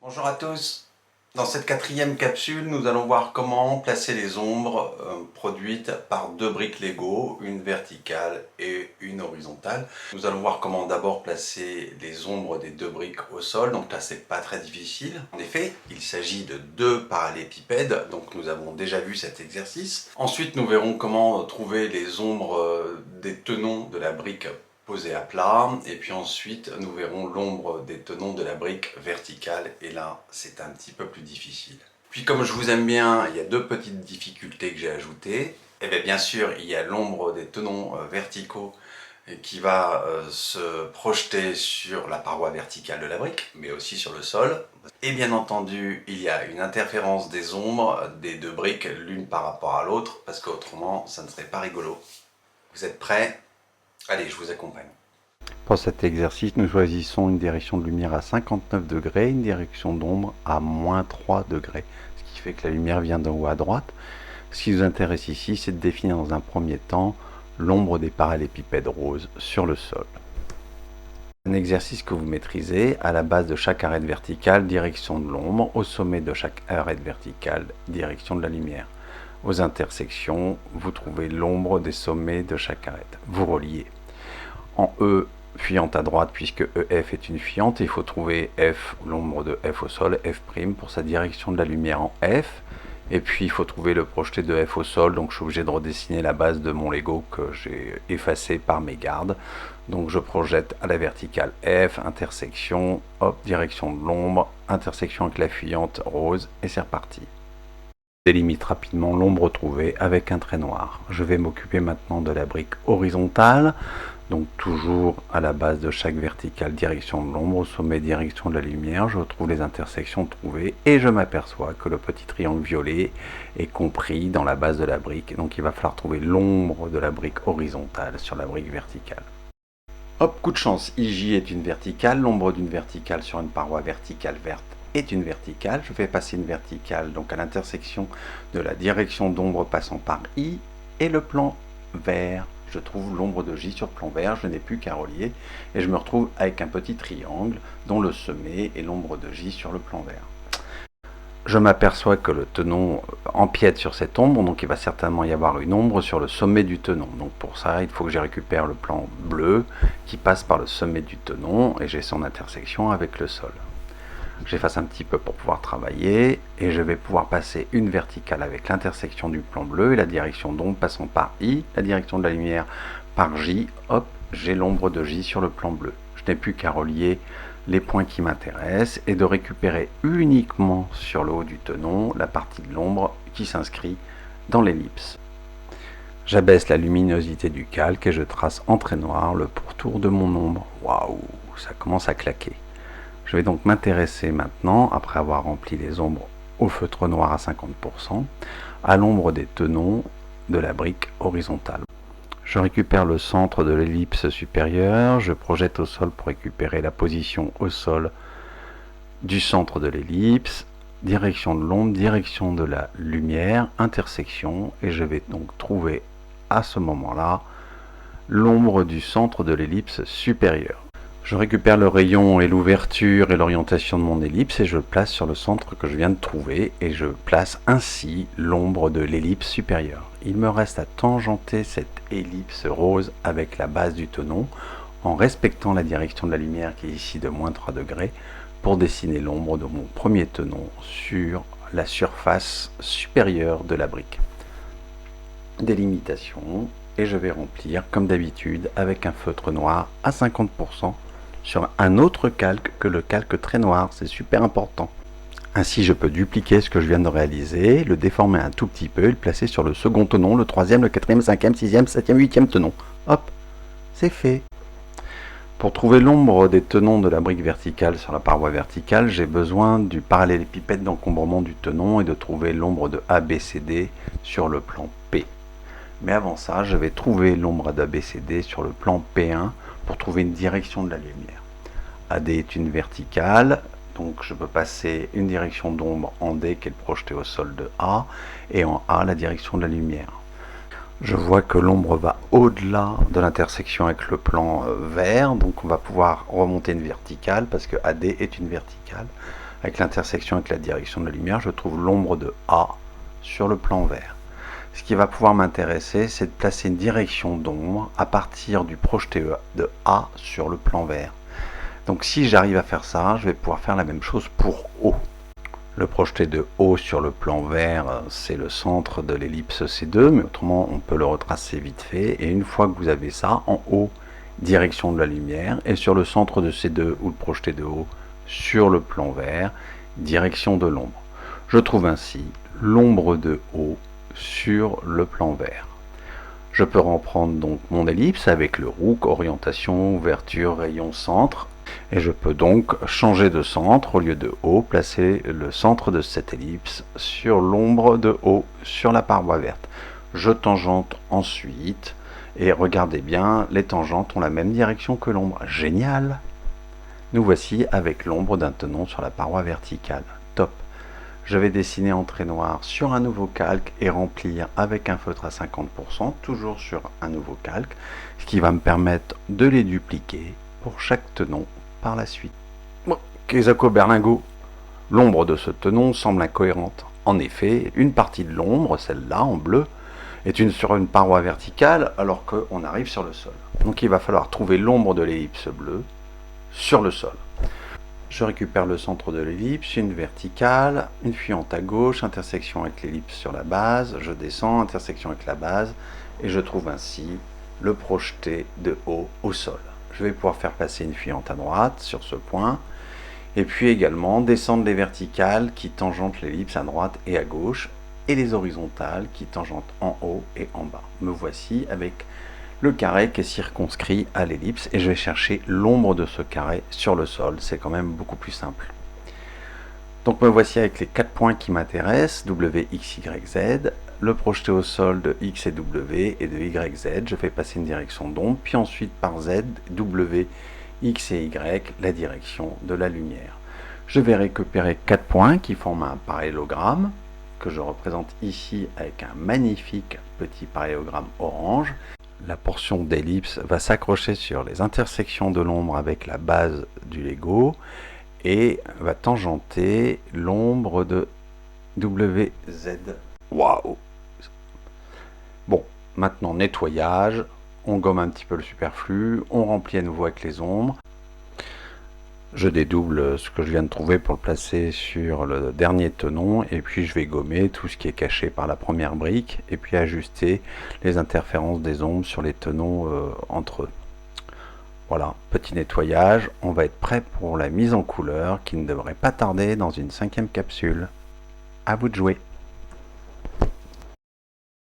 Bonjour à tous. Dans cette quatrième capsule, nous allons voir comment placer les ombres produites par deux briques Lego, une verticale et une horizontale. Nous allons voir comment d'abord placer les ombres des deux briques au sol, donc là c'est pas très difficile. En effet, il s'agit de deux parallélépipèdes, donc nous avons déjà vu cet exercice. Ensuite, nous verrons comment trouver les ombres des tenons de la brique posé à plat, et puis ensuite nous verrons l'ombre des tenons de la brique verticale, et là c'est un petit peu plus difficile. Puis comme je vous aime bien, il y a deux petites difficultés que j'ai ajoutées. Et bien sûr il y a l'ombre des tenons verticaux qui va se projeter sur la paroi verticale de la brique, mais aussi sur le sol. Et bien entendu, il y a une interférence des ombres des deux briques l'une par rapport à l'autre, parce qu'autrement ça ne serait pas rigolo. Vous êtes prêts? Allez, je vous accompagne. Pour cet exercice, nous choisissons une direction de lumière à 59 degrés, une direction d'ombre à -3 degrés, ce qui fait que la lumière vient d'en haut à droite. Ce qui nous intéresse ici, c'est de définir dans un premier temps l'ombre des parallélépipèdes roses sur le sol. Un exercice que vous maîtrisez: à la base de chaque arête verticale, direction de l'ombre; au sommet de chaque arête verticale, direction de la lumière. Aux intersections, vous trouvez l'ombre des sommets de chaque arête. Vous reliez. En E, fuyante à droite, puisque EF est une fuyante, il faut trouver F, l'ombre de F au sol, F' pour sa direction de la lumière en F. Et puis il faut trouver le projeté de F au sol, donc je suis obligé de redessiner la base de mon Lego que j'ai effacé par mégarde. Donc je projette à la verticale F, intersection, hop, direction de l'ombre, intersection avec la fuyante rose, et c'est reparti. Je délimite rapidement l'ombre trouvée avec un trait noir. Je vais m'occuper maintenant de la brique horizontale. Donc toujours à la base de chaque verticale, direction de l'ombre; au sommet, direction de la lumière. Je retrouve les intersections trouvées et je m'aperçois que le petit triangle violet est compris dans la base de la brique. Donc il va falloir trouver l'ombre de la brique horizontale sur la brique verticale. Hop, coup de chance, IJ est une verticale, l'ombre d'une verticale sur une paroi verticale verte est une verticale. Je vais passer une verticale donc à l'intersection de la direction d'ombre passant par I et le plan vert. Je trouve l'ombre de J sur le plan vert, je n'ai plus qu'à relier et je me retrouve avec un petit triangle dont le sommet est l'ombre de J sur le plan vert. Je m'aperçois que le tenon empiète sur cette ombre, donc il va certainement y avoir une ombre sur le sommet du tenon. Donc pour ça, il faut que je récupère le plan bleu qui passe par le sommet du tenon et j'ai son intersection avec le sol. J'efface un petit peu pour pouvoir travailler et je vais pouvoir passer une verticale avec l'intersection du plan bleu et la direction d'ombre passant par I, la direction de la lumière par J. Hop, j'ai l'ombre de J sur le plan bleu. Je n'ai plus qu'à relier les points qui m'intéressent et de récupérer uniquement sur le haut du tenon la partie de l'ombre qui s'inscrit dans l'ellipse. J'abaisse la luminosité du calque et je trace en trait noir le pourtour de mon ombre. Waouh, ça commence à claquer. Je vais donc m'intéresser maintenant, après avoir rempli les ombres au feutre noir à 50%, à l'ombre des tenons de la brique horizontale. Je récupère le centre de l'ellipse supérieure, je projette au sol pour récupérer la position au sol du centre de l'ellipse, direction de l'ombre, direction de la lumière, intersection, et je vais donc trouver à ce moment-là l'ombre du centre de l'ellipse supérieure. Je récupère le rayon et l'ouverture et l'orientation de mon ellipse et je le place sur le centre que je viens de trouver et je place ainsi l'ombre de l'ellipse supérieure. Il me reste à tangenter cette ellipse rose avec la base du tenon en respectant la direction de la lumière qui est ici de -3 degrés pour dessiner l'ombre de mon premier tenon sur la surface supérieure de la brique. Délimitation, et je vais remplir comme d'habitude avec un feutre noir à 50% sur un autre calque que le calque trait noir, c'est super important. Ainsi je peux dupliquer ce que je viens de réaliser, le déformer un tout petit peu et le placer sur le second tenon, le troisième, le quatrième, cinquième, sixième, septième, huitième tenon. Hop, c'est fait. Pour trouver l'ombre des tenons de la brique verticale sur la paroi verticale, j'ai besoin du parallélépipède d'encombrement du tenon et de trouver l'ombre de ABCD sur le plan P. Mais avant ça, je vais trouver l'ombre d'ABCD sur le plan P1 pour trouver une direction de la lumière. AD est une verticale, donc je peux passer une direction d'ombre en D qui est projetée au sol de A, et en A la direction de la lumière. Je vois que l'ombre va au-delà de l'intersection avec le plan vert, donc on va pouvoir remonter une verticale parce que AD est une verticale. avec l'intersection avec la direction de la lumière, je trouve l'ombre de A sur le plan vert. Ce qui va pouvoir m'intéresser, c'est de placer une direction d'ombre à partir du projeté de A sur le plan vert. Donc si j'arrive à faire ça, je vais pouvoir faire la même chose pour O. Le projeté de O sur le plan vert, c'est le centre de l'ellipse C2, mais autrement on peut le retracer vite fait. Et une fois que vous avez ça, en haut, direction de la lumière, et sur le centre de C2 ou le projeté de O sur le plan vert, direction de l'ombre. Je trouve ainsi l'ombre de O sur le plan vert. Je peux reprendre donc mon ellipse avec le ROOC, orientation, ouverture, rayon, centre. Et je peux donc changer de centre, au lieu de O, placer le centre de cette ellipse sur l'ombre de O sur la paroi verte. Je tangente ensuite, et regardez bien, les tangentes ont la même direction que l'ombre. Génial! Nous voici avec l'ombre d'un tenon sur la paroi verticale. Top! Je vais dessiner en trait noir sur un nouveau calque et remplir avec un feutre à 50%, toujours sur un nouveau calque, ce qui va me permettre de les dupliquer pour chaque tenon par la suite. Bon, Kezako Berlingot, l'ombre de ce tenon semble incohérente. En effet, une partie de l'ombre, celle-là en bleu, est sur une paroi verticale alors qu'on arrive sur le sol. Donc il va falloir trouver l'ombre de l'ellipse bleue sur le sol. Je récupère le centre de l'ellipse, une verticale, une fuyante à gauche, intersection avec l'ellipse sur la base, je descends, intersection avec la base, et je trouve ainsi le projeté de haut au sol. Je vais pouvoir faire passer une fuyante à droite sur ce point, et puis également descendre les verticales qui tangentent l'ellipse à droite et à gauche, et les horizontales qui tangentent en haut et en bas. Me voici avec le carré qui est circonscrit à l'ellipse et je vais chercher l'ombre de ce carré sur le sol, c'est quand même beaucoup plus simple. Donc me voici avec les 4 points qui m'intéressent, W, X, Y, Z, le projeté au sol de X et W et de Y, Z, je fais passer une direction d'ombre, puis ensuite par Z, W, X et Y, la direction de la lumière. Je vais récupérer 4 points qui forment un parallélogramme, que je représente ici avec un magnifique petit parallélogramme orange. La portion d'ellipse va s'accrocher sur les intersections de l'ombre avec la base du Lego et va tangenter l'ombre de WZ. Waouh! Bon, maintenant nettoyage, on gomme un petit peu le superflu, on remplit à nouveau avec les ombres. Je dédouble ce que je viens de trouver pour le placer sur le dernier tenon et puis je vais gommer tout ce qui est caché par la première brique et puis ajuster les interférences des ombres sur les tenons entre eux. Voilà, petit nettoyage, on va être prêt pour la mise en couleur qui ne devrait pas tarder dans une 5e capsule. À vous de jouer!